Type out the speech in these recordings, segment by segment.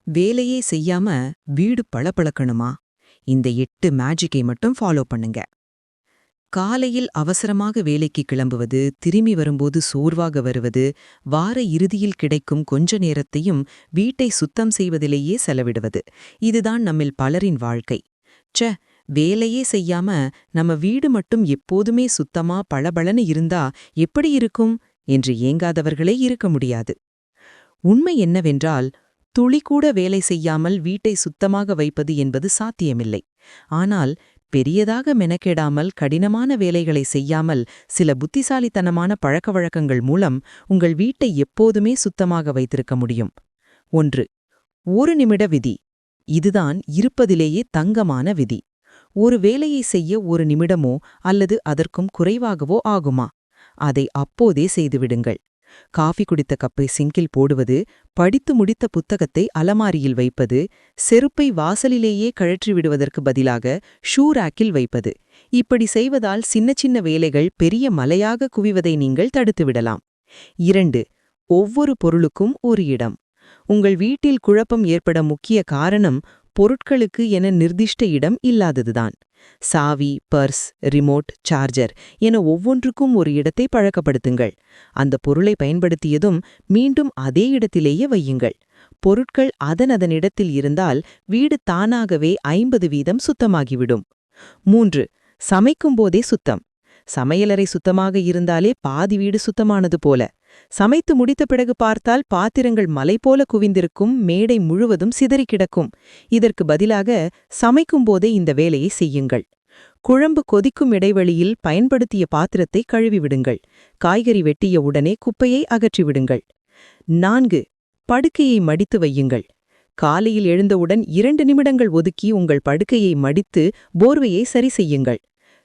வேலையே செய்யாம வீடு பளபளக்கணுமா? இந்த 8 மேஜிக்கை மட்டும் ஃபாலோ பண்ணுங்க. காலையில் அவசரமாக வேலைக்கு கிளம்புவது, திரும்பி வரும்போது சோர்வாக வருவது, வார இறுதியில் கிடைக்கும் கொஞ்ச நேரத்தையும் வீட்டை சுத்தம் செய்வதிலேயே செலவிடுவது. இதுதான் நம்மில் பலரின் வாழ்க்கை. ச்சே, வேலையே செய்யாம நம்ம வீடு மட்டும் எப்போதுமே சுத்தமா பளபளன்னு இருந்தா எப்படி இருக்கும் என்று ஏங்காதவர்களே இருக்க முடியாது. உண்மை என்னவென்றால், துளிக்கூட வேலை செய்யாமல் வீட்டை சுத்தமாக வைப்பது என்பது சாத்தியமில்லை. ஆனால் பெரியதாக மெனக்கெடாமல் கடினமான வேலைகளை செய்யாமல் சில புத்திசாலித்தனமான பழக்கவழக்கங்கள் மூலம் உங்கள் வீட்டை எப்போதுமே சுத்தமாக வைத்திருக்க முடியும். 1. 1 நிமிட விதி. இதுதான் இருப்பதிலேயே தங்கமான விதி. ஒரு வேலையை செய்ய 1 நிமிடமோ அல்லது அதற்கும் குறைவாகவோ ஆகுமா? அதை அப்போதே செய்துவிடுங்கள். காஃபி குடித்த கப்பை சிங்கில் போடுவது, படித்து முடித்த புத்தகத்தை அலமாரியில் வைப்பது, செருப்பை வாசலிலேயே கழற்றி விடுவதற்கு பதிலாக ஷூ ரேக்கில் வைப்பது. இப்படி செய்வதால் சின்ன சின்ன வேலைகள் பெரிய மலையாக குவிவதை நீங்கள் தடுத்துவிடலாம். 2. ஒவ்வொரு பொருளுக்கும் ஒரு இடம். உங்கள் வீட்டில் குழப்பம் ஏற்பட முக்கிய காரணம் பொருட்களுக்கு என நிர்திஷ்ட இடம் இல்லாததுதான். சாவி, பர்ஸ், ரிமோட், சார்ஜர் என ஒவ்வொன்றுக்கும் ஒரு இடத்தை பழக்கப்படுத்துங்கள். அந்த பொருளை பயன்படுத்தியதும் மீண்டும் அதே இடத்திலேயே வையுங்கள். பொருட்கள் அதனிடத்தில் இருந்தால் வீடு தானாகவே 50% சுத்தமாகிவிடும். 3. சமைக்கும்போதே சுத்தம். சமையலறை சுத்தமாக இருந்தாலே பாதி வீடு சுத்தமானது போல. சமைத்து முடித்த பிறகு பார்த்தால் பாத்திரங்கள் மலை போல குவிந்திருக்கும், மேடை முழுவதும் சிதறி கிடக்கும். இதற்கு பதிலாக சமைக்கும்போதே இந்த வேலையை செய்யுங்கள். குழம்பு கொதிக்கும் இடைவெளியில் பயன்படுத்திய பாத்திரத்தை கழுவிவிடுங்கள். காய்கறி வெட்டிய உடனே குப்பையை அகற்றிவிடுங்கள். 4. படுக்கையை மடித்து வையுங்கள். காலையில் எழுந்தவுடன் 2 நிமிடங்கள் ஒதுக்கி உங்கள் படுக்கையை மடித்து போர்வையை சரி செய்யுங்கள்.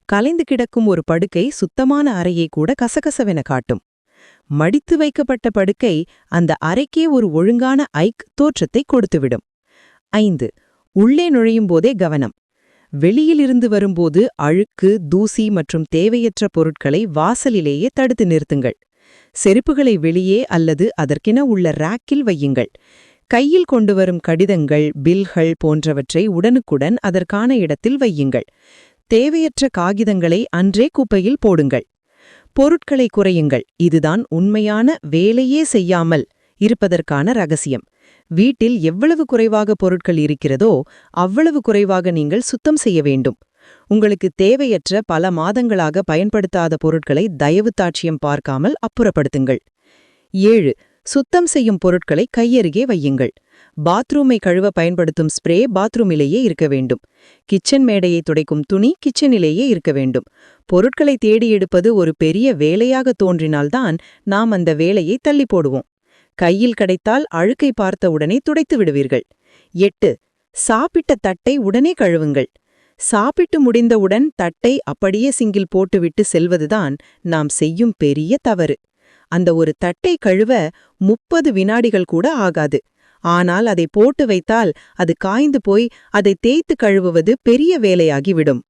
கலைந்து கிடக்கும் ஒரு படுக்கை சுத்தமான அறையை கூட கசகசவென காட்டும். மடித்து வைக்கப்பட்ட படுக்கை அந்த அறைக்கே ஒரு ஒழுங்கான தோற்றத்தை கொடுத்துவிடும். 5. உள்ளே நுழையும் போதே கவனம். வெளியிலிருந்து வரும்போது அழுக்கு, தூசி மற்றும் தேவையற்ற பொருட்களை வாசலிலேயே தடுத்து நிறுத்துங்கள். செருப்புகளை வெளியே அல்லது அதற்கென உள்ள ரேக்கில் வையுங்கள். கையில் கொண்டு வரும் கடிதங்கள், பில்கள் போன்றவற்றை உடனுக்குடன் அதற்கான இடத்தில் வையுங்கள். தேவையற்ற காகிதங்களை அன்றே குப்பையில் போடுங்கள். பொருட்களை குறையுங்கள். இதுதான் உண்மையான வேலையே செய்யாமல் இருப்பதற்கான ரகசியம். வீட்டில் எவ்வளவு குறைவாக பொருட்கள் இருக்கிறதோ அவ்வளவு குறைவாக நீங்கள் சுத்தம் செய்ய வேண்டும். உங்களுக்கு தேவையற்ற பல மாதங்களாக பயன்படுத்தாத பொருட்களை தயவு தாட்சியம் பார்க்காமல் அப்புறப்படுத்துங்கள். 7. சுத்தம் செய்யும் பொருட்களை கையருகே வையுங்கள். பாத்ரூமை கழுவ பயன்படுத்தும் ஸ்ப்ரே பாத்ரூமிலேயே இருக்க வேண்டும். கிச்சன் மேடையை துடைக்கும் துணி கிச்சனிலேயே இருக்க வேண்டும். பொருட்களை தேடி எடுப்பது ஒரு பெரிய வேலையாக தோன்றினால்தான் நாம் அந்த வேலையை தள்ளி போடுவோம். கையில் கிடைத்தால் அழுக்கை பார்த்த உடனே துடைத்து விடுவீர்கள். 8. சாப்பிட்ட தட்டை உடனே கழுவுங்கள். சாப்பிட்டு முடிந்தவுடன் தட்டை அப்படியே சிங்கில் போட்டுவிட்டு செல்வதுதான் நாம் செய்யும் பெரிய தவறு. அந்த ஒரு தட்டை கழுவ 30 வினாடிகள் கூட ஆகாது. ஆனால் அதை போட்டு வைத்தால் அது காய்ந்து போய் அதை தேய்த்து கழுவுவது பெரிய வேலையாகிவிடும்.